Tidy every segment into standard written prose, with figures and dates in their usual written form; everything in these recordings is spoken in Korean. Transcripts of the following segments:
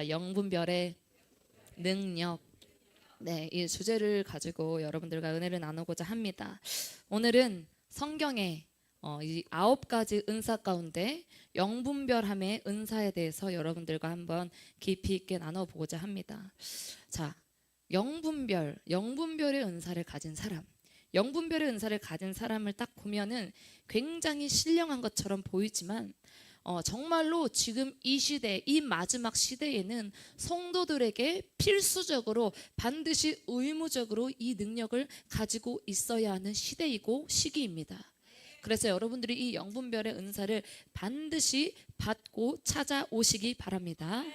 영분별의 능력. 네, 이 주제를 가지고 여러분들과 은혜를 나누고자 합니다. 오늘은 성경의 이 9가지 은사 가운데 영분별함의 은사에 대해서 여러분들과 한번 깊이 있게 나눠보고자 합니다. 자, 영분별의 은사를 가진 사람. 영분별의 은사를 가진 사람을 딱 보면은 굉장히 신령한 것처럼 보이지만 정말로 지금 이 시대, 이 마지막 시대에는 성도들에게 필수적으로 반드시 의무적으로 이 능력을 가지고 있어야 하는 시대이고 시기입니다. 그래서 여러분들이 이 영분별의 은사를 반드시 받고 찾아오시기 바랍니다.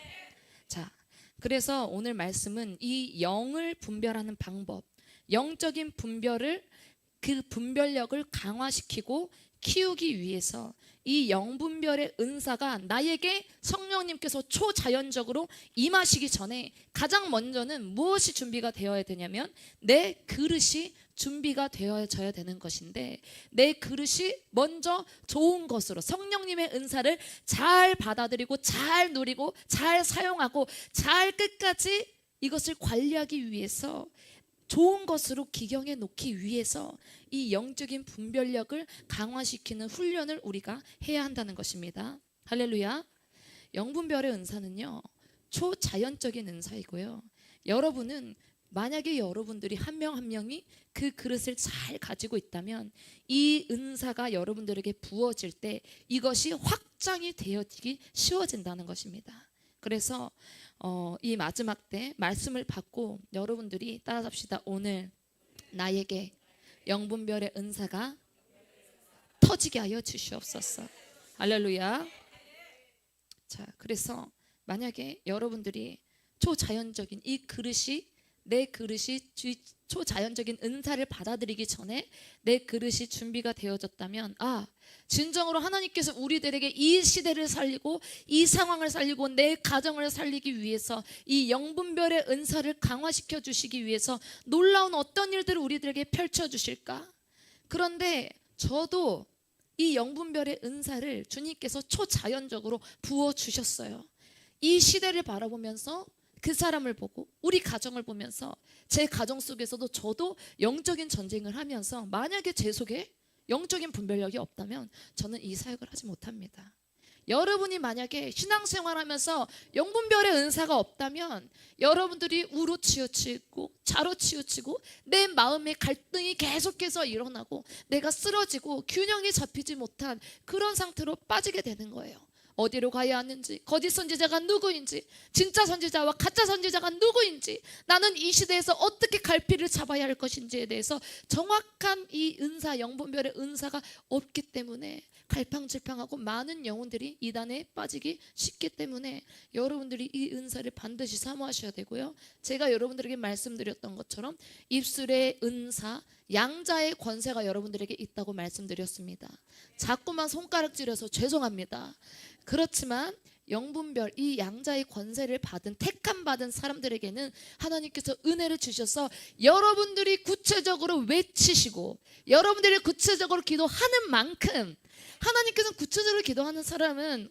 자, 그래서 오늘 말씀은 이 영을 분별하는 방법, 영적인 분별을, 그 분별력을 강화시키고 키우기 위해서 이 영분별의 은사가 나에게 성령님께서 초자연적으로 임하시기 전에 가장 먼저는 무엇이 준비가 되어야 되냐면 내 그릇이 준비가 되어져야 되는 것인데, 내 그릇이 먼저 좋은 것으로 성령님의 은사를 잘 받아들이고 잘 누리고 잘 사용하고 잘 끝까지 이것을 관리하기 위해서, 좋은 것으로 기경해 놓기 위해서 이 영적인 분별력을 강화시키는 훈련을 우리가 해야 한다는 것입니다. 할렐루야. 영분별의 은사는요, 초자연적인 은사이고요. 여러분은 만약에 여러분들이 한 명 한 명이 그 그릇을 잘 가지고 있다면 이 은사가 여러분들에게 부어질 때 이것이 확장이 되어지기 쉬워진다는 것입니다. 그래서 이 마지막 때 말씀을 받고 여러분들이 따라잡시다. 오늘 나에게 영분별의 은사가 터지게 하여 주시옵소서. 할렐루야. 자, 그래서 만약에 여러분들이 초자연적인 이 그릇이, 내 그릇이 초자연적인 은사를 받아들이기 전에 내 그릇이 준비가 되어졌다면, 진정으로 하나님께서 우리들에게 이 시대를 살리고 이 상황을 살리고 내 가정을 살리기 위해서 이 영분별의 은사를 강화시켜 주시기 위해서 놀라운 어떤 일들을 우리들에게 펼쳐 주실까? 그런데 저도 이 영분별의 은사를 주님께서 초자연적으로 부어 주셨어요. 이 시대를 바라보면서, 그 사람을 보고, 우리 가정을 보면서, 제 가정 속에서도 저도 영적인 전쟁을 하면서 만약에 제 속에 영적인 분별력이 없다면 저는 이 사역을 하지 못합니다. 여러분이 만약에 신앙생활하면서 영분별의 은사가 없다면 여러분들이 우로 치우치고 좌로 치우치고 내 마음의 갈등이 계속해서 일어나고 내가 쓰러지고 균형이 잡히지 못한 그런 상태로 빠지게 되는 거예요. 어디로 가야 하는지, 거짓 선지자가 누구인지, 진짜 선지자와 가짜 선지자가 누구인지, 나는 이 시대에서 어떻게 갈피를 잡아야 할 것인지에 대해서 정확한 이 은사, 영분별의 은사가 없기 때문에 갈팡질팡하고 많은 영혼들이 이단에 빠지기 쉽기 때문에 여러분들이 이 은사를 반드시 사모하셔야 되고요. 제가 여러분들에게 말씀드렸던 것처럼 입술의 은사, 양자의 권세가 여러분들에게 있다고 말씀드렸습니다. 자꾸만 손가락질해서 죄송합니다. 그렇지만 영분별, 이 양자의 권세를 받은, 택함 받은 사람들에게는 하나님께서 은혜를 주셔서 여러분들이 구체적으로 외치시고 여러분들이 구체적으로 기도하는 만큼, 하나님께서는 구체적으로 기도하는 사람은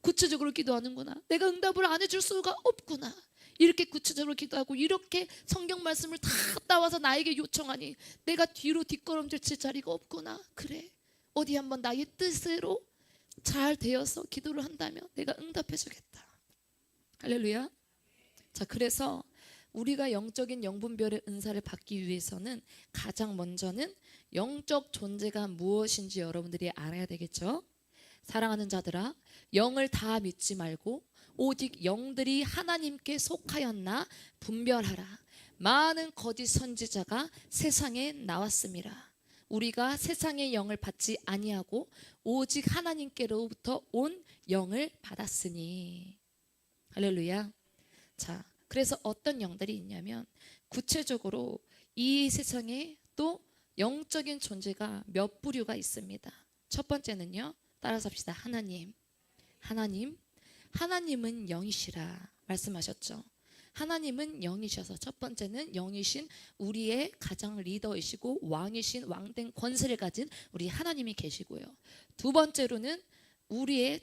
구체적으로 기도하는구나, 내가 응답을 안 해줄 수가 없구나, 이렇게 구체적으로 기도하고 이렇게 성경 말씀을 다 따와서 나에게 요청하니 내가 뒤로 뒷걸음질 칠 자리가 없구나. 그래, 어디 한번 나의 뜻으로 잘 되어서 기도를 한다면 내가 응답해 주겠다. 할렐루야. 자, 그래서 우리가 영적인 영분별의 은사를 받기 위해서는 가장 먼저는 영적 존재가 무엇인지 여러분들이 알아야 되겠죠. 사랑하는 자들아, 영을 다 믿지 말고 오직 영들이 하나님께 속하였나 분별하라. 많은 거짓 선지자가 세상에 나왔습니다. 우리가 세상의 영을 받지 아니하고 오직 하나님께로부터 온 영을 받았으니. 할렐루야. 자, 그래서 어떤 영들이 있냐면 구체적으로 이 세상에 또 영적인 존재가 몇 부류가 있습니다. 첫 번째는요, 따라서 합시다. 하나님은 영이시라 말씀하셨죠. 하나님은 영이셔서 첫 번째는 영이신 우리의 가장 리더이시고 왕이신, 왕된 권세를 가진 우리 하나님이 계시고요. 두 번째로는 우리의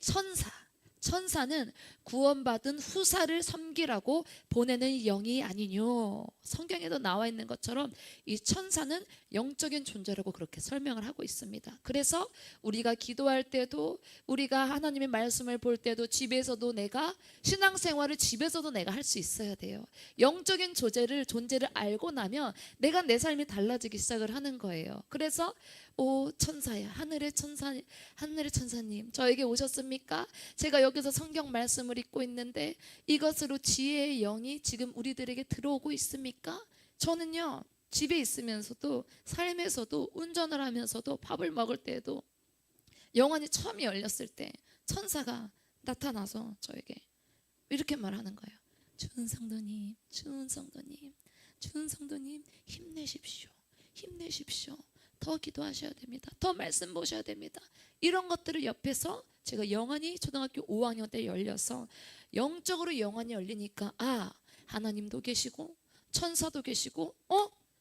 천사는 구원받은 후사를 섬기라고 보내는 영이 아니뇨. 성경에도 나와 있는 것처럼 이 천사는 영적인 존재라고 그렇게 설명을 하고 있습니다. 그래서 우리가 기도할 때도, 우리가 하나님의 말씀을 볼 때도, 집에서도 내가 신앙생활을 집에서도 내가 할 수 있어야 돼요. 영적인 존재를 알고 나면 내가 내 삶이 달라지기 시작을 하는 거예요. 그래서 오 천사야, 하늘의 천사님, 저에게 오셨습니까? 제가 여기서 성경 말씀을 읽고 있는데 이것으로 지혜의 영이 지금 우리들에게 들어오고 있습니까? 저는요, 집에 있으면서도, 삶에서도, 운전을 하면서도, 밥을 먹을 때에도 영안이 처음 열렸을 때 천사가 나타나서 저에게 이렇게 말하는 거예요. 주은 성도님, 힘내십시오. 더 기도하셔야 됩니다. 더 말씀 보셔야 됩니다. 이런 것들을 옆에서 제가 영안이 초등학교 5학년 때 열려서 영적으로 영안이 열리니까 하나님도 계시고 천사도 계시고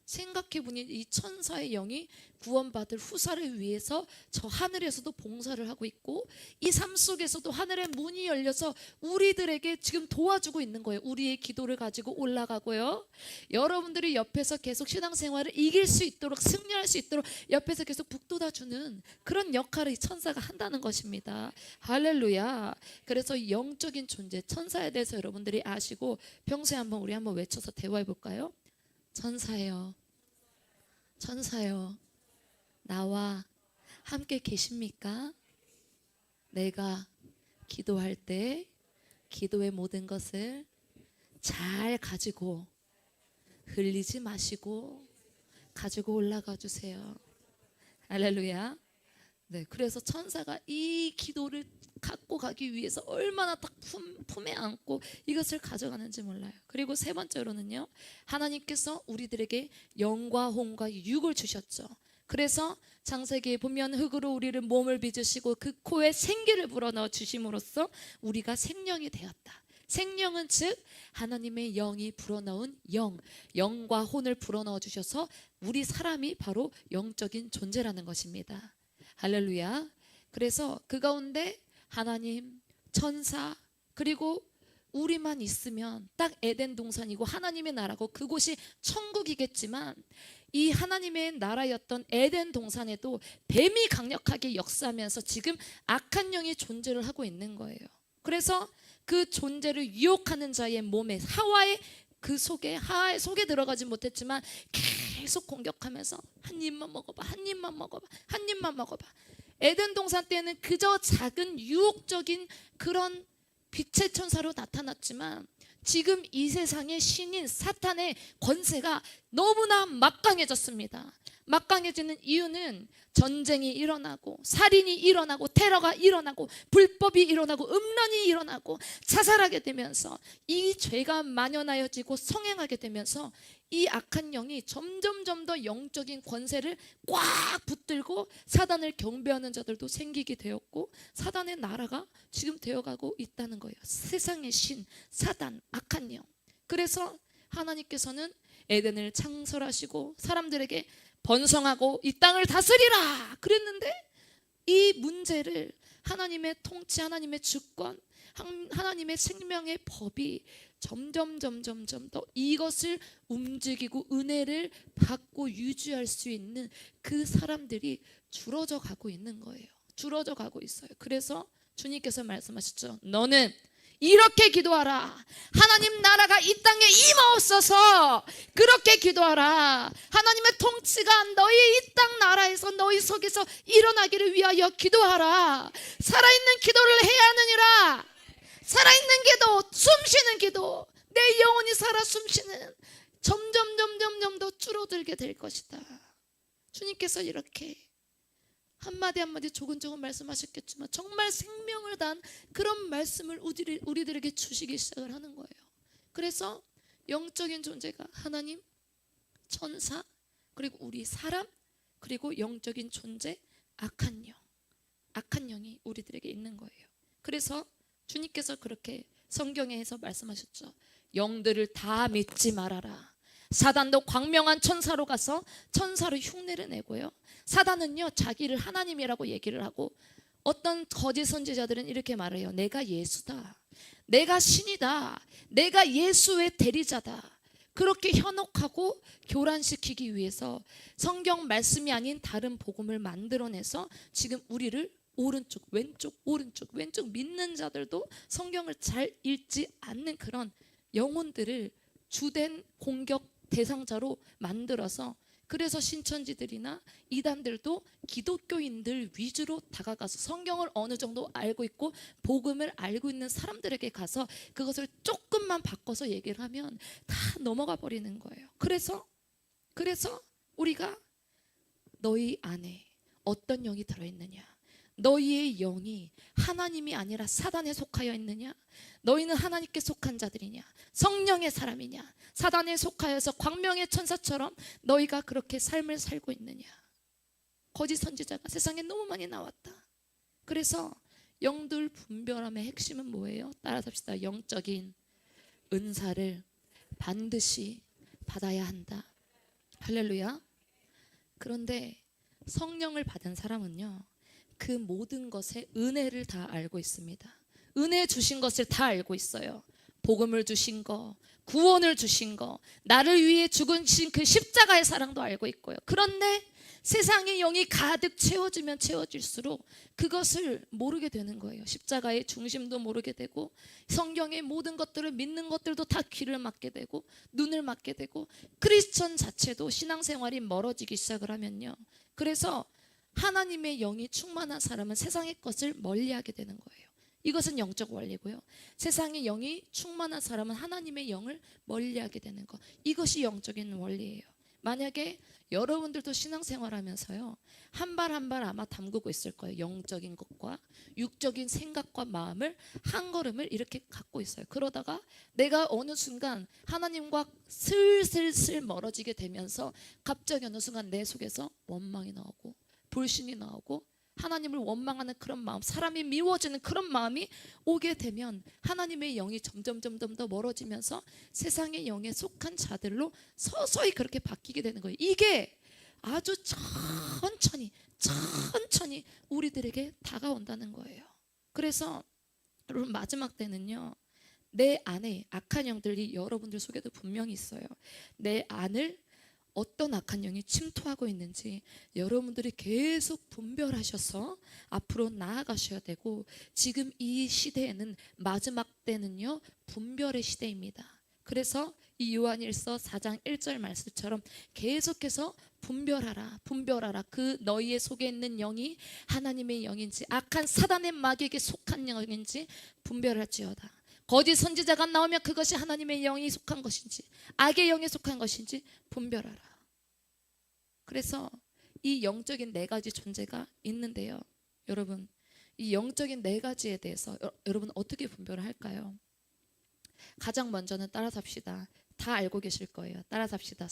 생각해보니 이 천사의 영이 구원받을 후사를 위해서 저 하늘에서도 봉사를 하고 있고 이 삶 속에서도 하늘의 문이 열려서 우리들에게 지금 도와주고 있는 거예요. 우리의 기도를 가지고 올라가고요. 여러분들이 옆에서 계속 신앙생활을 이길 수 있도록, 승리할 수 있도록 옆에서 계속 북돋아주는 그런 역할을 이 천사가 한다는 것입니다. 할렐루야. 그래서 영적인 존재 천사에 대해서 여러분들이 아시고 평소에 우리 한번 외쳐서 대화해 볼까요? 천사요, 나와 함께 계십니까? 내가 기도할 때 기도의 모든 것을 잘 가지고 흘리지 마시고 가지고 올라가 주세요. 할렐루야. 네, 그래서 천사가 이 기도를 갖고 가기 위해서 얼마나 딱 품에 안고 이것을 가져가는지 몰라요. 그리고 세 번째로는요, 하나님께서 우리들에게 영과 혼과 육을 주셨죠. 그래서 창세기에 보면 흙으로 우리를 몸을 빚으시고 그 코에 생기를 불어넣어 주심으로써 우리가 생명이 되었다. 생명은 즉 하나님의 영이 불어넣은 영과 혼을 불어넣어 주셔서 우리 사람이 바로 영적인 존재라는 것입니다. 할렐루야. 그래서 그 가운데 하나님, 천사, 그리고 우리만 있으면 딱 에덴 동산이고 하나님의 나라고 그곳이 천국이겠지만 이 하나님의 나라였던 에덴 동산에도 뱀이 강력하게 역사하면서 지금 악한 영이 존재를 하고 있는 거예요. 그래서 그 존재를 유혹하는 자의 몸에 하와의 속에 들어가지 못했지만 계속 공격하면서 한 입만 먹어봐. 에덴 동산 때는 그저 작은 유혹적인 그런 빛의 천사로 나타났지만 지금 이 세상의 신인 사탄의 권세가 너무나 막강해졌습니다. 막강해지는 이유는 전쟁이 일어나고 살인이 일어나고 테러가 일어나고 불법이 일어나고 음란이 일어나고 자살하게 되면서 이 죄가 만연하여지고 성행하게 되면서 이 악한 영이 점점 더 영적인 권세를 꽉 붙들고 사단을 경배하는 자들도 생기게 되었고 사단의 나라가 지금 되어가고 있다는 거예요. 세상의 신, 사단, 악한 영. 그래서 하나님께서는 에덴을 창설하시고 사람들에게 번성하고 이 땅을 다스리라 그랬는데 이 문제를 하나님의 통치, 하나님의 주권, 하나님의 생명의 법이 점점 더 이것을 움직이고 은혜를 받고 유지할 수 있는 그 사람들이 줄어져 가고 있는 거예요. 줄어져 가고 있어요. 그래서 주님께서 말씀하셨죠. 너는 이렇게 기도하라. 하나님 나라가 이 땅에 임하옵소서. 그렇게 기도하라. 하나님의 통치가 너희 이 땅 나라에서 너희 속에서 일어나기를 위하여 기도하라. 살아있는 기도를 해야 하느니라. 살아있는 기도, 숨쉬는 기도, 내 영혼이 살아 숨쉬는 점점 더 줄어들게 될 것이다. 주님께서 이렇게 한마디 조근조근 말씀하셨겠지만 정말 생명을 다한 그런 말씀을 우리들에게 주시기 시작을 하는 거예요. 그래서 영적인 존재가 하나님, 천사, 그리고 우리 사람, 그리고 영적인 존재, 악한 영이 우리들에게 있는 거예요. 그래서 주님께서 그렇게 성경에서 말씀하셨죠. 영들을 다 믿지 말아라. 사단도 광명한 천사로 가서 천사로 흉내를 내고요. 사단은요 자기를 하나님이라고 얘기를 하고 어떤 거짓 선지자들은 이렇게 말해요. 내가 예수다, 내가 신이다, 내가 예수의 대리자다. 그렇게 현혹하고 교란시키기 위해서 성경 말씀이 아닌 다른 복음을 만들어내서 지금 우리를 오른쪽 왼쪽 오른쪽 왼쪽 믿는 자들도 성경을 잘 읽지 않는 그런 영혼들을 주된 공격 대상자로 만들어서, 그래서 신천지들이나 이단들도 기독교인들 위주로 다가가서 성경을 어느 정도 알고 있고 복음을 알고 있는 사람들에게 가서 그것을 조금만 바꿔서 얘기를 하면 다 넘어가 버리는 거예요. 그래서 우리가 너희 안에 어떤 영이 들어있느냐, 너희의 영이 하나님이 아니라 사단에 속하여 있느냐, 너희는 하나님께 속한 자들이냐, 성령의 사람이냐, 사단에 속하여서 광명의 천사처럼 너희가 그렇게 삶을 살고 있느냐. 거짓 선지자가 세상에 너무 많이 나왔다. 그래서 영들 분별함의 핵심은 뭐예요? 따라잡시다. 영적인 은사를 반드시 받아야 한다. 할렐루야. 그런데 성령을 받은 사람은요, 그 모든 것의 은혜를 다 알고 있습니다. 은혜 주신 것을 다 알고 있어요. 복음을 주신 거, 구원을 주신 거, 나를 위해 죽으신 그 십자가의 사랑도 알고 있고요. 그런데 세상의 영이 가득 채워지면 채워질수록 그것을 모르게 되는 거예요. 십자가의 중심도 모르게 되고 성경의 모든 것들을 믿는 것들도 다 귀를 막게 되고 눈을 막게 되고 크리스천 자체도 신앙생활이 멀어지기 시작을 하면요, 그래서 하나님의 영이 충만한 사람은 세상의 것을 멀리하게 되는 거예요. 이것은 영적 원리고요. 세상의 영이 충만한 사람은 하나님의 영을 멀리하게 되는 것, 이것이 영적인 원리예요. 만약에 여러분들도 신앙생활하면서요, 한 발 한 발 아마 담그고 있을 거예요. 영적인 것과 육적인 생각과 마음을 한 걸음을 이렇게 갖고 있어요. 그러다가 내가 어느 순간 하나님과 슬슬 멀어지게 되면서 갑자기 어느 순간 내 속에서 원망이 나오고 불신이 나오고 하나님을 원망하는 그런 마음, 사람이 미워지는 그런 마음이 오게 되면 하나님의 영이 점점 더 멀어지면서 세상의 영에 속한 자들로 서서히 그렇게 바뀌게 되는 거예요. 이게 아주 천천히 우리들에게 다가온다는 거예요. 그래서 여러분, 마지막 때는요, 내 안에 악한 영들이 여러분들 속에도 분명히 있어요. 내 안을 어떤 악한 영이 침투하고 있는지 여러분들이 계속 분별하셔서 앞으로 나아가셔야 되고, 지금 이 시대에는 마지막 때는요, 분별의 시대입니다. 그래서 이 요한일서 4장 1절 말씀처럼 계속해서 분별하라. 그 너희의 속에 있는 영이 하나님의 영인지 악한 사단의 마귀에게 속한 영인지 분별할지어다. 거짓 선지자가 나오면 그것이 하나님의 영이 속한 것인지 악의 영에 속한 것인지 분별하라. 그래서 이 영적인 네 가지 존재가 있는데요, 여러분, 이 영적인 네 가지에 대해서 여러분 어떻게 분별을 할까요? 가장 먼저는 따라잡시다. 다 알고 계실 거예요. 따라잡시다.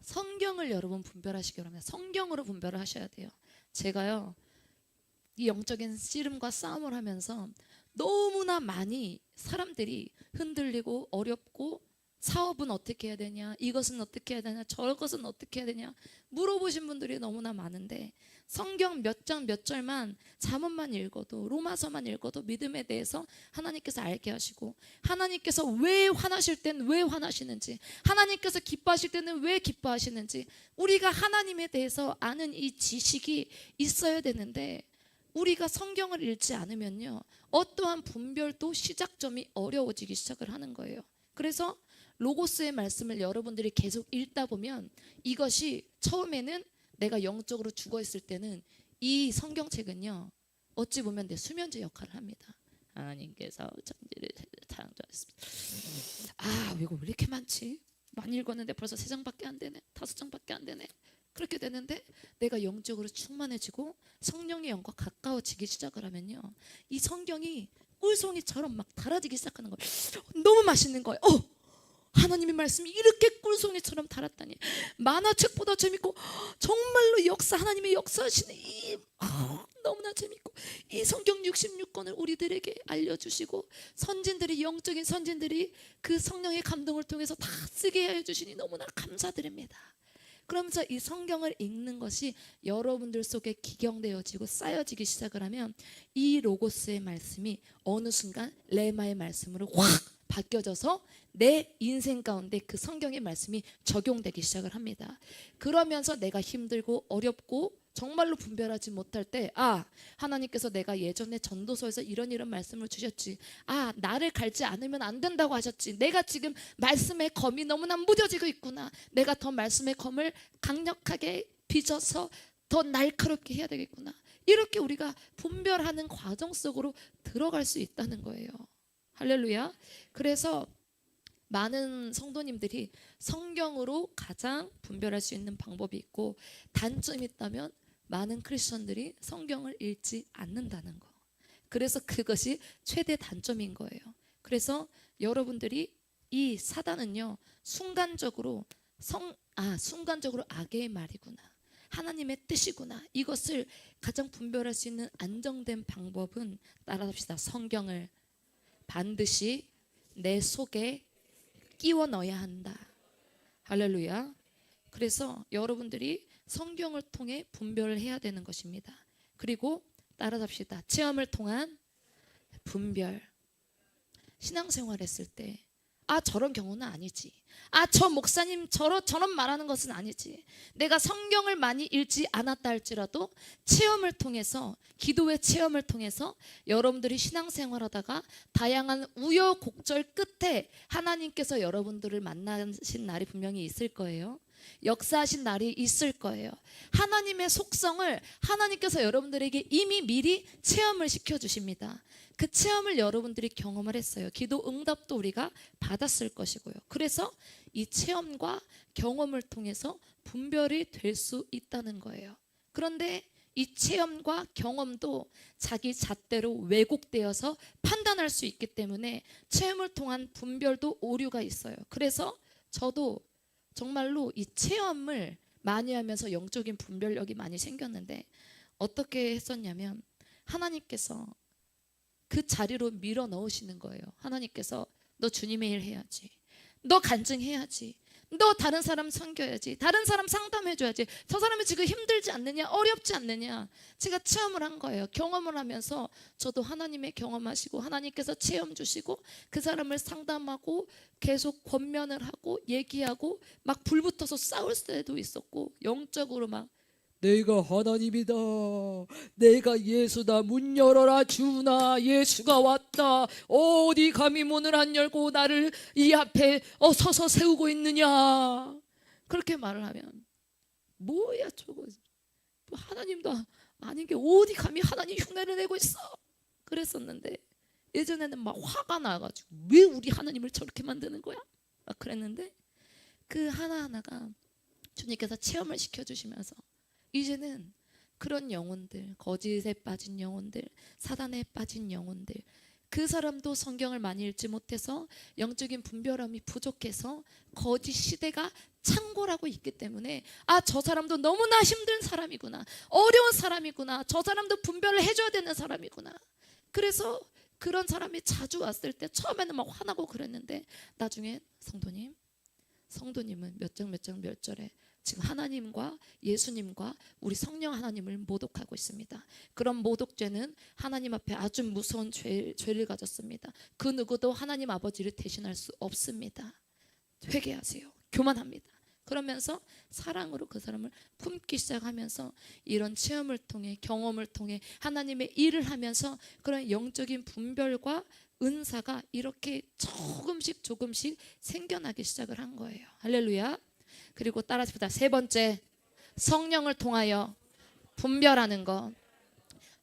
성경을 여러분 분별하시기 바랍니다. 성경으로 분별을 하셔야 돼요. 제가요, 이 영적인 씨름과 싸움을 하면서 너무나 많이 사람들이 흔들리고 어렵고, 사업은 어떻게 해야 되냐, 이것은 어떻게 해야 되냐, 저것은 어떻게 해야 되냐 물어보신 분들이 너무나 많은데, 성경 몇 장 몇 절만 잠언만 읽어도, 로마서만 읽어도 믿음에 대해서 하나님께서 알게 하시고, 하나님께서 왜 화나실 땐 왜 화나시는지, 하나님께서 기뻐하실 때는 왜 기뻐하시는지, 우리가 하나님에 대해서 아는 이 지식이 있어야 되는데, 우리가 성경을 읽지 않으면요, 어떠한 분별도 시작점이 어려워지기 시작을 하는 거예요. 그래서 로고스의 말씀을 여러분들이 계속 읽다 보면, 이것이 처음에는 내가 영적으로 죽어 있을 때는 이 성경책은요, 어찌 보면 내 수면제 역할을 합니다. 하나님께서 천지를 창조하셨습니다. 아, 이거 왜 이렇게 많지? 많이 읽었는데 벌써 3장밖에 안 되네, 5장밖에 안 되네. 그렇게 되는데 내가 영적으로 충만해지고 성령의 영과 가까워지기 시작을 하면요, 이 성경이 꿀송이처럼 막 달아지기 시작하는 거예요. 너무 맛있는 거예요. 하나님의 말씀이 이렇게 꿀송이처럼 달았다니, 만화책보다 재밌고, 정말로 하나님의 역사하시는 너무나 재밌고, 이 성경 66권을 우리들에게 알려주시고, 선진들이, 영적인 선진들이 그 성령의 감동을 통해서 다 쓰게 해주시니 너무나 감사드립니다. 그러면서 이 성경을 읽는 것이 여러분들 속에 기경되어지고 쌓여지기 시작을 하면 이 로고스의 말씀이 어느 순간 레마의 말씀으로 확 바뀌어져서 내 인생 가운데 그 성경의 말씀이 적용되기 시작을 합니다. 그러면서 내가 힘들고 어렵고 정말로 분별하지 못할 때, 하나님께서 내가 예전에 전도서에서 이런 말씀을 주셨지, 나를 갈지 않으면 안 된다고 하셨지, 내가 지금 말씀의 검이 너무나 무뎌지고 있구나, 내가 더 말씀의 검을 강력하게 빚어서 더 날카롭게 해야 되겠구나, 이렇게 우리가 분별하는 과정 속으로 들어갈 수 있다는 거예요. 할렐루야. 그래서 많은 성도님들이 성경으로 가장 분별할 수 있는 방법이 있고, 단점이 있다면 많은 크리스천들이 성경을 읽지 않는다는 거. 그래서 그것이 최대 단점인 거예요. 그래서 여러분들이 이 사단은요, 순간적으로 악의 말이구나, 하나님의 뜻이구나, 이것을 가장 분별할 수 있는 안정된 방법은, 따라합시다. 성경을 반드시 내 속에 끼워 넣어야 한다. 할렐루야. 그래서 여러분들이 성경을 통해 분별을 해야 되는 것입니다. 그리고 따라잡시다. 체험을 통한 분별. 신앙생활 했을 때 저런 경우는 아니지, 저 목사님 저런 말하는 것은 아니지, 내가 성경을 많이 읽지 않았다 할지라도 체험을 통해서, 기도의 체험을 통해서 여러분들이 신앙생활하다가 다양한 우여곡절 끝에 하나님께서 여러분들을 만나신 날이 분명히 있을 거예요. 역사하신 날이 있을 거예요. 하나님의 속성을 하나님께서 여러분들에게 이미 미리 체험을 시켜주십니다. 그 체험을 여러분들이 경험을 했어요. 기도 응답도 우리가 받았을 것이고요. 그래서 이 체험과 경험을 통해서 분별이 될 수 있다는 거예요. 그런데 이 체험과 경험도 자기 잣대로 왜곡되어서 판단할 수 있기 때문에 체험을 통한 분별도 오류가 있어요. 그래서 저도 정말로 이 체험을 많이 하면서 영적인 분별력이 많이 생겼는데, 어떻게 했었냐면 하나님께서 그 자리로 밀어 넣으시는 거예요. 하나님께서 너 주님의 일 해야지, 너 간증해야지, 너 다른 사람 섬겨야지, 다른 사람 상담해줘야지, 저 사람이 지금 힘들지 않느냐, 어렵지 않느냐. 제가 체험을 한 거예요. 경험을 하면서 저도 하나님의 경험하시고 하나님께서 체험 주시고 그 사람을 상담하고 계속 권면을 하고 얘기하고 막 불붙어서 싸울 때도 있었고, 영적으로 막 내가 하나님이다, 내가 예수다, 문 열어라 주나, 예수가 왔다, 어디 감히 문을 안 열고 나를 이 앞에 서서 세우고 있느냐, 그렇게 말을 하면 뭐야 저거, 하나님도 아닌 게 어디 감히 하나님 흉내를 내고 있어, 그랬었는데, 예전에는 막 화가 나가지고 왜 우리 하나님을 저렇게 만드는 거야, 막 그랬는데, 그 하나하나가 주님께서 체험을 시켜주시면서 이제는 그런 영혼들, 거짓에 빠진 영혼들, 사단에 빠진 영혼들, 그 사람도 성경을 많이 읽지 못해서 영적인 분별함이 부족해서 거짓 시대가 창궐하고 있기 때문에 저 사람도 너무나 힘든 사람이구나, 어려운 사람이구나, 저 사람도 분별을 해줘야 되는 사람이구나. 그래서 그런 사람이 자주 왔을 때 처음에는 막 화나고 그랬는데, 나중에 성도님은 몇 장 몇 절에 지금 하나님과 예수님과 우리 성령 하나님을 모독하고 있습니다. 그런 모독죄는 하나님 앞에 아주 무서운 죄를 가졌습니다. 그 누구도 하나님 아버지를 대신할 수 없습니다. 회개하세요. 교만합니다. 그러면서 사랑으로 그 사람을 품기 시작하면서 이런 체험을 통해, 경험을 통해 하나님의 일을 하면서 그런 영적인 분별과 은사가 이렇게 조금씩 생겨나기 시작을 한 거예요. 할렐루야. 그리고 따라합시다. 세 번째, 성령을 통하여 분별하는 것.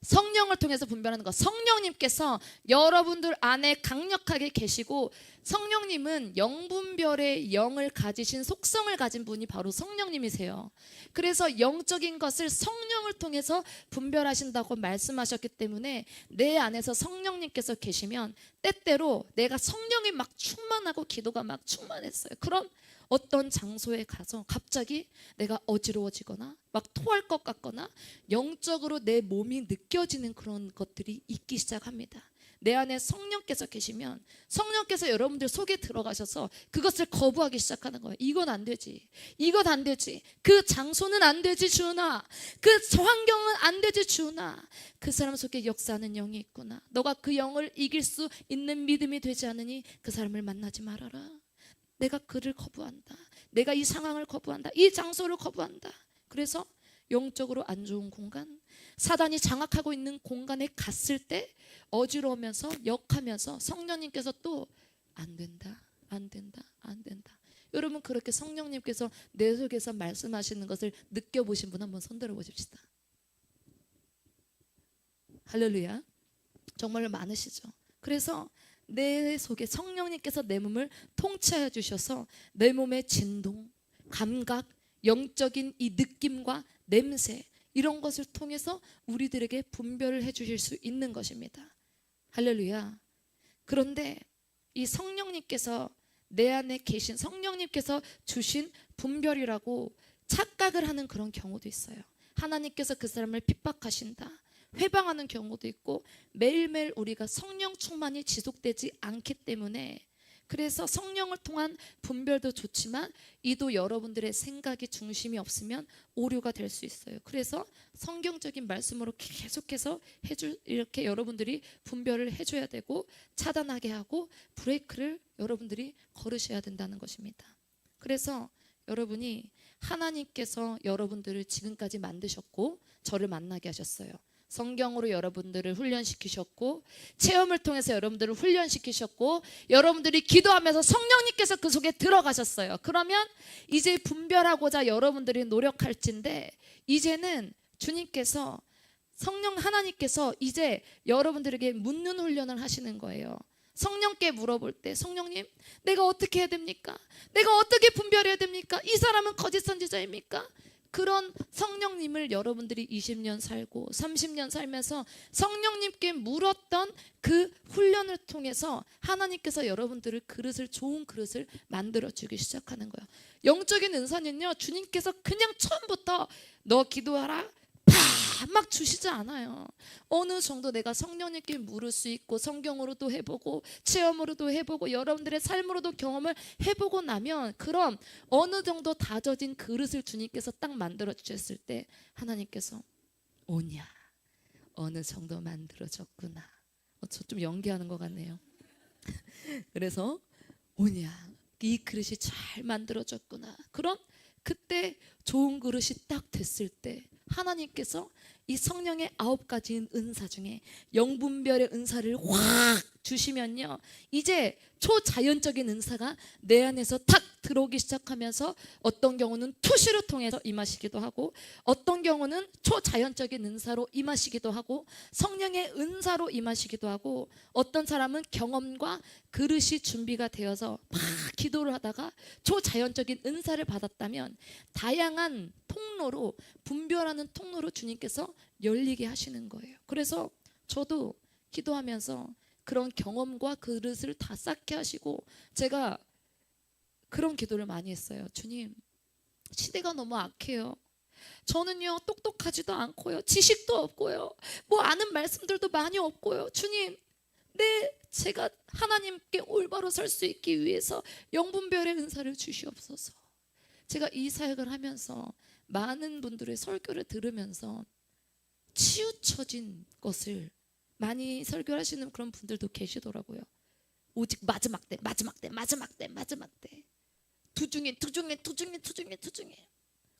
성령을 통해서 분별하는 것. 성령님께서 여러분들 안에 강력하게 계시고, 성령님은 영분별의 영을 가지신, 속성을 가진 분이 바로 성령님이세요. 그래서 영적인 것을 성령을 통해서 분별하신다고 말씀하셨기 때문에 내 안에서 성령님께서 계시면 때때로 내가 성령이 막 충만하고 기도가 막 충만했어요. 그럼 어떤 장소에 가서 갑자기 내가 어지러워지거나 막 토할 것 같거나 영적으로 내 몸이 느껴지는 그런 것들이 있기 시작합니다. 내 안에 성령께서 계시면 성령께서 여러분들 속에 들어가셔서 그것을 거부하기 시작하는 거예요. 이건 안 되지, 이건 안 되지, 그 장소는 안 되지 주은아, 그 환경은 안 되지 주은아, 그 사람 속에 역사하는 영이 있구나, 너가 그 영을 이길 수 있는 믿음이 되지 않으니 그 사람을 만나지 말아라. 내가 그를 거부한다, 내가 이 상황을 거부한다, 이 장소를 거부한다. 그래서 영적으로 안 좋은 공간, 사단이 장악하고 있는 공간에 갔을 때 어지러우면서 역하면서 성령님께서 또 안 된다, 안 된다, 안 된다. 여러분, 그렇게 성령님께서 내 속에서 말씀하시는 것을 느껴보신 분 한번 손들어 보십시다. 할렐루야. 정말 많으시죠. 그래서 내 속에 성령님께서 내 몸을 통치하여 주셔서 내 몸의 진동, 감각, 영적인 이 느낌과 냄새, 이런 것을 통해서 우리들에게 분별을 해주실 수 있는 것입니다. 할렐루야. 그런데 이 성령님께서 내 안에 계신 성령님께서 주신 분별이라고 착각을 하는 그런 경우도 있어요. 하나님께서 그 사람을 핍박하신다, 회방하는 경우도 있고, 매일매일 우리가 성령 충만이 지속되지 않기 때문에, 그래서 성령을 통한 분별도 좋지만 이도 여러분들의 생각이 중심이 없으면 오류가 될 수 있어요. 그래서 성경적인 말씀으로 계속해서 이렇게 여러분들이 분별을 해줘야 되고, 차단하게 하고 브레이크를 여러분들이 걸으셔야 된다는 것입니다. 그래서 여러분이, 하나님께서 여러분들을 지금까지 만드셨고 저를 만나게 하셨어요. 성경으로 여러분들을 훈련시키셨고, 체험을 통해서 여러분들을 훈련시키셨고, 여러분들이 기도하면서 성령님께서 그 속에 들어가셨어요. 그러면 이제 분별하고자 여러분들이 노력할진데, 이제는 주님께서, 성령 하나님께서 이제 여러분들에게 묻는 훈련을 하시는 거예요. 성령께 물어볼 때, 성령님, 내가 어떻게 해야 됩니까? 내가 어떻게 분별해야 됩니까? 이 사람은 거짓 선지자입니까? 그런 성령님을 여러분들이 20년 살고 30년 살면서 성령님께 물었던 그 훈련을 통해서 하나님께서 여러분들을 좋은 그릇을 만들어주기 시작하는 거예요. 영적인 은사는요, 주님께서 그냥 처음부터 너 기도하라 막 주시지 않아요. 어느 정도 내가 성령님께 물을 수 있고, 성경으로도 해보고 체험으로도 해보고 여러분들의 삶으로도 경험을 해보고 나면, 그럼 어느 정도 다져진 그릇을 주님께서 딱 만들어 주셨을 때 하나님께서, 오냐, 어느 정도 만들어졌구나. 저 좀 연기하는 것 같네요. 그래서 오냐, 이 그릇이 잘 만들어졌구나. 그럼 그때 좋은 그릇이 딱 됐을 때 하나님께서 이 성령의 9가지 은사 중에 영분별의 은사를 확 주시면요, 이제 초자연적인 은사가 내 안에서 탁 들어오기 시작하면서, 어떤 경우는 투시를 통해서 임하시기도 하고, 어떤 경우는 초자연적인 은사로 임하시기도 하고, 성령의 은사로 임하시기도 하고, 어떤 사람은 경험과 그릇이 준비가 되어서 막 기도를 하다가 초자연적인 은사를 받았다면 다양한 통로로, 분별하는 통로로 주님께서 열리게 하시는 거예요. 그래서 저도 기도하면서 그런 경험과 그릇을 다 쌓게 하시고, 제가 그런 기도를 많이 했어요. 주님, 시대가 너무 악해요. 저는요, 똑똑하지도 않고요, 지식도 없고요, 뭐 아는 말씀들도 많이 없고요. 주님, 제가 하나님께 올바로 설 수 있기 위해서 영분별의 은사를 주시옵소서. 제가 이 사역을 하면서 많은 분들의 설교를 들으면서 치우쳐진 것을 많이 설교하시는 그런 분들도 계시더라고요. 오직 마지막 때, 마지막 때, 마지막 때, 마지막 때, 투중에.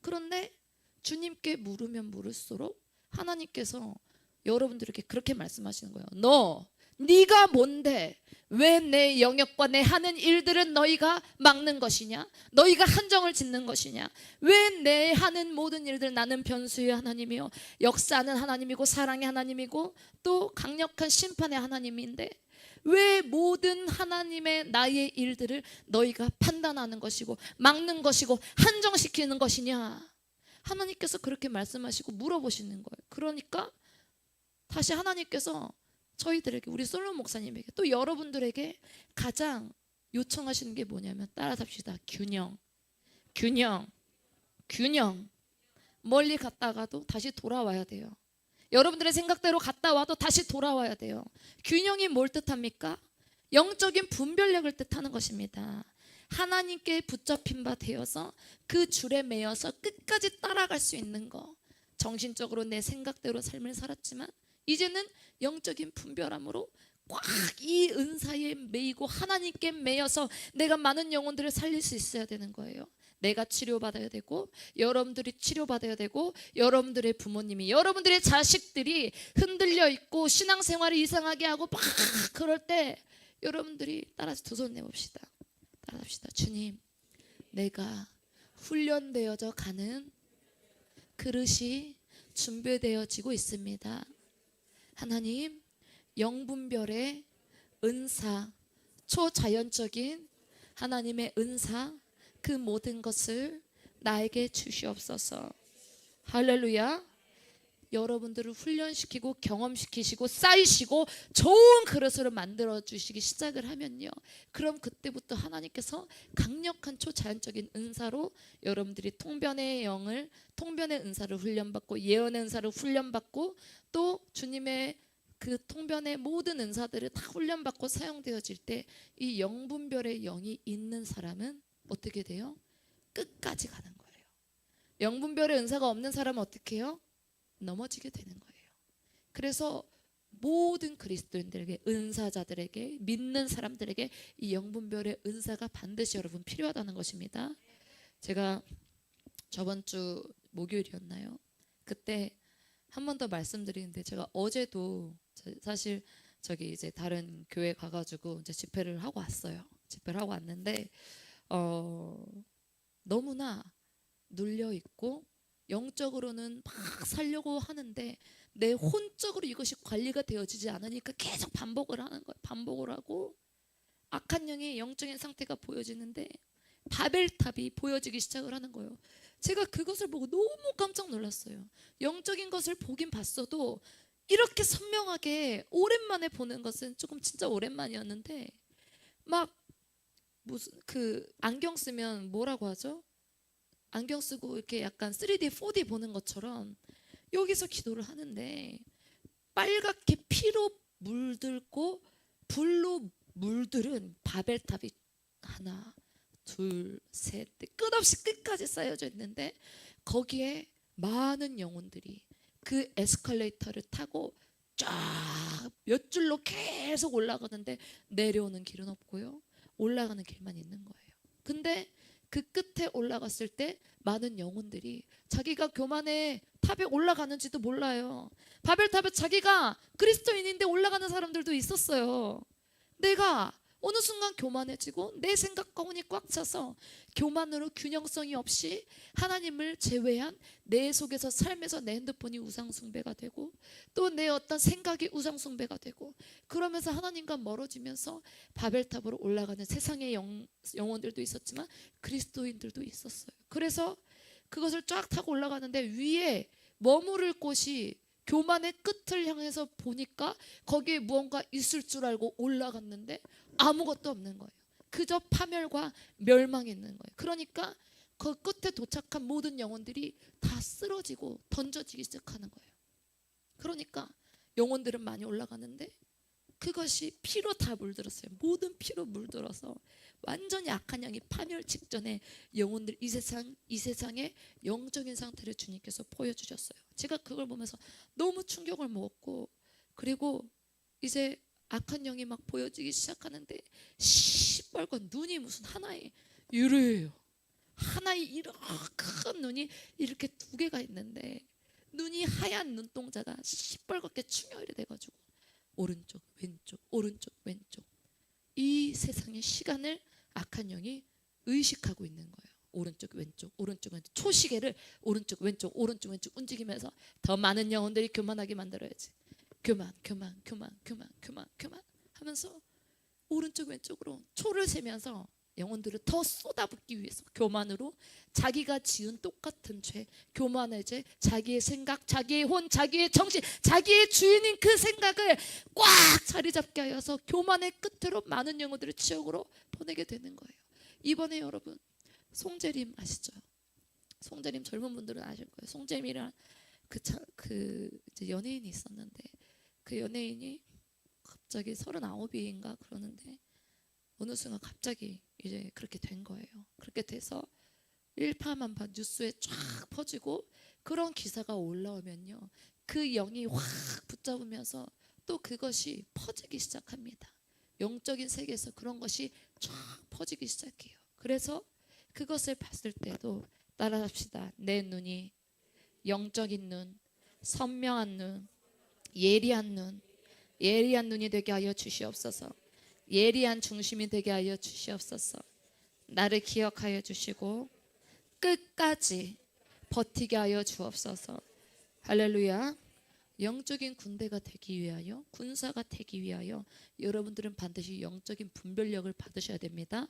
그런데 주님께 물으면 물을수록 하나님께서 여러분들에게 그렇게 말씀하시는 거예요. 네가 뭔데 왜 내 영역과 내 하는 일들은 너희가 막는 것이냐? 너희가 한정을 짓는 것이냐? 왜 내 하는 모든 일들, 나는 변수의 하나님이요, 역사하는 하나님이고 사랑의 하나님이고 또 강력한 심판의 하나님인데, 왜 모든 하나님의 나의 일들을 너희가 판단하는 것이고 막는 것이고 한정시키는 것이냐? 하나님께서 그렇게 말씀하시고 물어보시는 거예요. 그러니까 다시 하나님께서 저희들에게, 우리 솔로몬 목사님에게, 또 여러분들에게 가장 요청하시는 게 뭐냐면, 따라잡시다. 균형. 멀리 갔다가도 다시 돌아와야 돼요. 여러분들의 생각대로 갔다 와도 다시 돌아와야 돼요. 균형이 뭘 뜻합니까? 영적인 분별력을 뜻하는 것입니다. 하나님께 붙잡힌 바 되어서 그 줄에 매여서 끝까지 따라갈 수 있는 거. 정신적으로 내 생각대로 삶을 살았지만 이제는 영적인 분별함으로 꽉 이 은사에 매이고 하나님께 매여서 내가 많은 영혼들을 살릴 수 있어야 되는 거예요. 내가 치료받아야 되고, 여러분들이 치료받아야 되고, 여러분들의 부모님이, 여러분들의 자식들이 흔들려 있고 신앙생활을 이상하게 하고 막 그럴 때 여러분들이 따라서 두 손 내봅시다. 따라합시다. 주님, 내가 훈련되어져 가는 그릇이 준비되어지고 있습니다. 하나님, 영분별의 은사, 초자연적인 하나님의 은사, 그 모든 것을 나에게 주시옵소서. 할렐루야. 여러분들을 훈련시키고 경험시키시고 쌓이시고 좋은 그릇으로 만들어 주시기 시작을 하면요, 그럼 그때부터 하나님께서 강력한 초자연적인 은사로 여러분들이 통변의 은사를 훈련받고, 예언의 은사를 훈련받고, 또 주님의 그 통변의 모든 은사들을 다 훈련받고 사용되어질 때 이 영분별의 영이 있는 사람은 어떻게 돼요? 끝까지 가는 거예요. 영분별의 은사가 없는 사람은 어떻게 해요? 넘어지게 되는 거예요. 그래서 모든 그리스도인들에게, 은사자들에게, 믿는 사람들에게 이 영분별의 은사가 반드시 여러분 필요하다는 것입니다. 제가 저번 주 목요일이었나요? 그때 한 번 더 말씀드리는데, 제가 어제도 사실 저기 이제 다른 교회 가가지고 이제 집회를 하고 왔어요. 집회를 하고 왔는데 너무나 눌려 있고 영적으로는 막 살려고 하는데 내 혼적으로 이것이 관리가 되어지지 않으니까 계속 반복을 하는 거예요. 반복을 하고 악한 영의 영적인 상태가 보여지는데 바벨탑이 보여지기 시작을 하는 거예요. 제가 그것을 보고 너무 깜짝 놀랐어요. 영적인 것을 보긴 봤어도 이렇게 선명하게 오랜만에 보는 것은 조금 진짜 오랜만이었는데, 막 무슨 그 안경 쓰면 뭐라고 하죠? 안경 쓰고 이렇게 약간 3D, 4D 보는 것처럼 여기서 기도를 하는데 빨갛게 피로 물들고 불로 물들은 바벨탑이 하나, 둘, 셋, 끝없이 끝까지 쌓여져 있는데 거기에 많은 영혼들이 그 에스컬레이터를 타고 쫙 몇 줄로 계속 올라가는데 내려오는 길은 없고요, 올라가는 길만 있는 거예요. 근데 그 끝에 올라갔을 때 많은 영혼들이 자기가 교만의 탑에 올라가는지도 몰라요. 바벨탑에 자기가 그리스도인인데 올라가는 사람들도 있었어요. 내가 어느 순간 교만해지고 내 생각과 혼이 꽉 차서 교만으로 균형성이 없이 하나님을 제외한 내 속에서 삶에서 내 핸드폰이 우상숭배가 되고 또 내 어떤 생각이 우상숭배가 되고 그러면서 하나님과 멀어지면서 바벨탑으로 올라가는 세상의 영혼들도 있었지만 그리스도인들도 있었어요. 그래서 그것을 쫙 타고 올라가는데 위에 머무를 곳이 교만의 끝을 향해서 보니까 거기에 무언가 있을 줄 알고 올라갔는데 아무것도 없는 거예요. 그저 파멸과 멸망이 있는 거예요. 그러니까 그 끝에 도착한 모든 영혼들이 다 쓰러지고 던져지기 시작하는 거예요. 그러니까 영혼들은 많이 올라가는데 그것이 피로 다 물들었어요. 모든 피로 물들어서 완전히 악한 영이 파멸 직전에 영혼들, 이 세상의 영적인 상태를 주님께서 보여주셨어요. 제가 그걸 보면서 너무 충격을 먹었고, 그리고 이제 악한 영이 막 보여지기 시작하는데 시뻘건 눈이 무슨 하나의 유리예요. 하나의 이렇게 큰 눈이 이렇게 두 개가 있는데 눈이 하얀 눈동자가 시뻘겋게 충혈이 돼가지고 오른쪽 왼쪽 오른쪽 왼쪽 이 세상의 시간을 악한 영이 의식하고 있는 거예요. 오른쪽 왼쪽 오른쪽 왼쪽 초시계를 오른쪽 왼쪽 움직이면서 더 많은 영혼들이 교만하게 만들어야지. 교만 하면서 오른쪽 왼쪽으로 초를 세면서 영혼들을 더 쏟아붓기 위해서 교만으로 자기가 지은 똑같은 죄, 교만의 죄, 자기의 생각, 자기의 혼, 자기의 정신, 자기의 주인인 그 생각을 꽉 자리 잡게 하여서 교만의 끝으로 많은 영혼들을 지옥으로 보내게 되는 거예요. 이번에 여러분 송재림 아시죠? 송재림 젊은 분들은 아실 거예요. 송재림이란 이제 연예인이 있었는데 그 연예인이 갑자기 39인가 그러는데 어느 순간 갑자기 이제 그렇게 된 거예요. 그렇게 돼서 일파만파 뉴스에 쫙 퍼지고 그런 기사가 올라오면요, 그 영이 확 붙잡으면서 또 그것이 퍼지기 시작합니다. 영적인 세계에서 그런 것이 쫙 퍼지기 시작해요. 그래서 그것을 봤을 때도 따라합시다. 내 눈이 영적인 눈, 선명한 눈, 예리한 눈, 예리한 눈이 되게 하여 주시옵소서. 예리한 중심이 되게 하여 주시옵소서. 나를 기억하여 주시고 끝까지 버티게 하여 주옵소서. 할렐루야. 영적인 군대가 되기 위하여, 군사가 되기 위하여 여러분들은 반드시 영적인 분별력을 받으셔야 됩니다.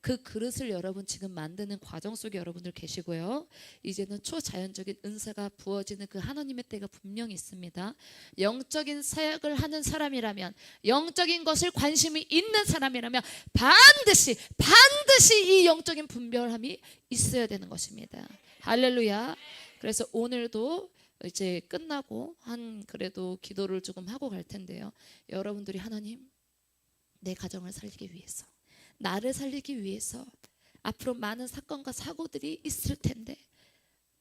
그 그릇을 여러분 지금 만드는 과정 속에 여러분들 계시고요. 이제는 초자연적인 은사가 부어지는 그 하나님의 때가 분명히 있습니다. 영적인 사역을 하는 사람이라면, 영적인 것을 관심이 있는 사람이라면 반드시 이 영적인 분별함이 있어야 되는 것입니다. 할렐루야. 그래서 오늘도 이제 끝나고 그래도 기도를 조금 하고 갈 텐데요. 여러분들이 하나님, 내 가정을 살리기 위해서, 나를 살리기 위해서 앞으로 많은 사건과 사고들이 있을 텐데,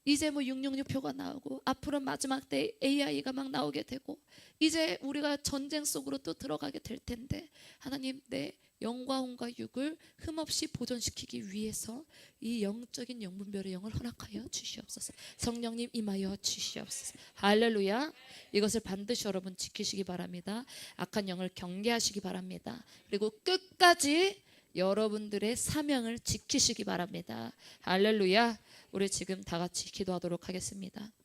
이제 뭐 666표가 나오고 앞으로 마지막 때 AI가 막 나오게 되고 이제 우리가 전쟁 속으로 또 들어가게 될 텐데, 하나님, 내 영과 혼과 육을 흠없이 보존시키기 위해서 이 영적인 영분별의 영을 허락하여 주시옵소서. 성령님 임하여 주시옵소서. 할렐루야. 이것을 반드시 여러분 지키시기 바랍니다. 악한 영을 경계하시기 바랍니다. 그리고 끝까지 여러분들의 사명을 지키시기 바랍니다. 할렐루야. 우리 지금 다 같이 기도하도록 하겠습니다.